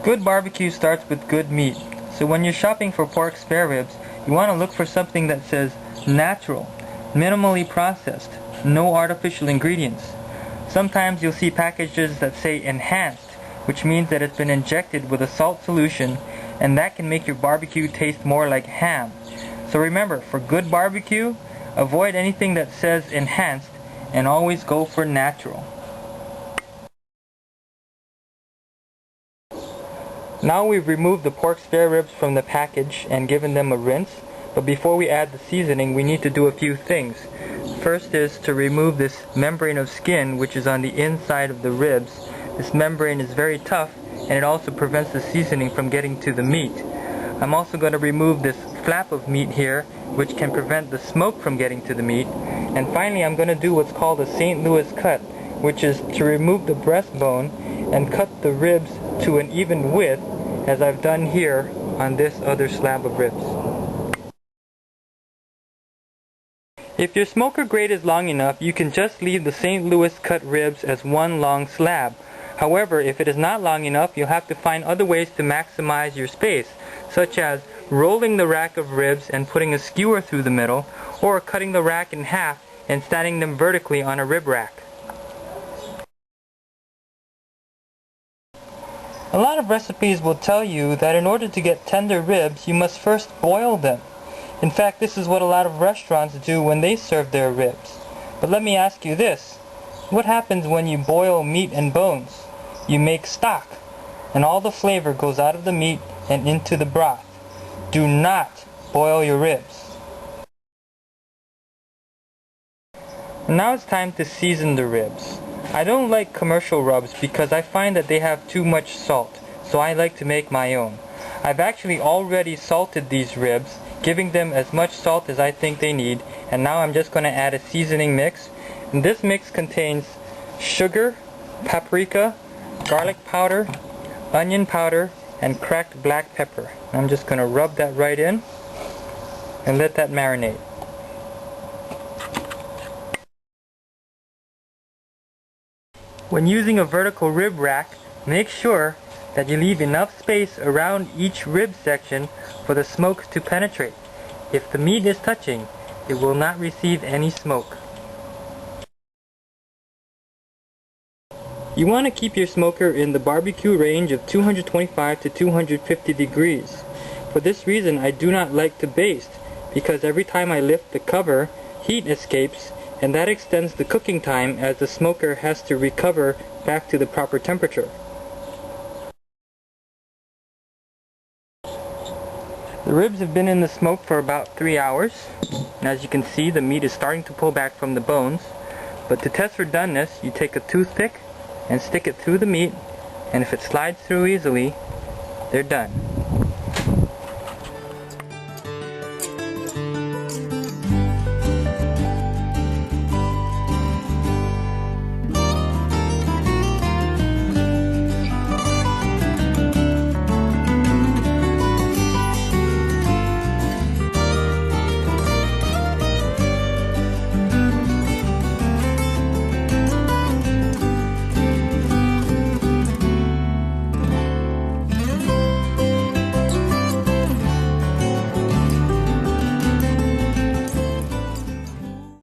Good barbecue starts with good meat. So when you're shopping for pork spare ribs, you want to look for something that says natural, minimally processed, no artificial ingredients. Sometimes you'll see packages that say enhanced, which means that it's been injected with a salt solution, and that can make your barbecue taste more like ham. So remember, for good barbecue, avoid anything that says enhanced and always go for natural. Now we've removed the pork spare ribs from the package and given them a rinse, but before we add the seasoning we need to do a few things. First is to remove this membrane of skin which is on the inside of the ribs. This membrane is very tough and it also prevents the seasoning from getting to the meat. I'm also going to remove this flap of meat here which can prevent the smoke from getting to the meat. And finally I'm going to do what's called a St. Louis cut, which is to remove the breastbone and cut the ribs to an even width as I've done here on this other slab of ribs. If your smoker grate is long enough, you can just leave the St. Louis cut ribs as one long slab. However, if it is not long enough, you'll have to find other ways to maximize your space, such as rolling the rack of ribs and putting a skewer through the middle, or cutting the rack in half and standing them vertically on a rib rack. A lot of recipes will tell you that in order to get tender ribs, you must first boil them. In fact, this is what a lot of restaurants do when they serve their ribs. But let me ask you this. What happens when you boil meat and bones? You make stock, and all the flavor goes out of the meat and into the broth. Do not boil your ribs. Now it's time to season the ribs. I don't like commercial rubs because I find that they have too much salt, so I like to make my own. I've actually already salted these ribs, giving them as much salt as I think they need, and now I'm just going to add a seasoning mix. And this mix contains sugar, paprika, garlic powder, onion powder, and cracked black pepper. I'm just going to rub that right in and let that marinate. When using a vertical rib rack, make sure that you leave enough space around each rib section for the smoke to penetrate. If the meat is touching, it will not receive any smoke. You want to keep your smoker in the barbecue range of 225 to 250 degrees. For this reason, I do not like to baste, because every time I lift the cover, heat escapes, and that extends the cooking time as the smoker has to recover back to the proper temperature. The ribs have been in the smoke for about 3 hours, and as you can see, the meat is starting to pull back from the bones. But to test for doneness, you take a toothpick and stick it through the meat, and if it slides through easily, they're done.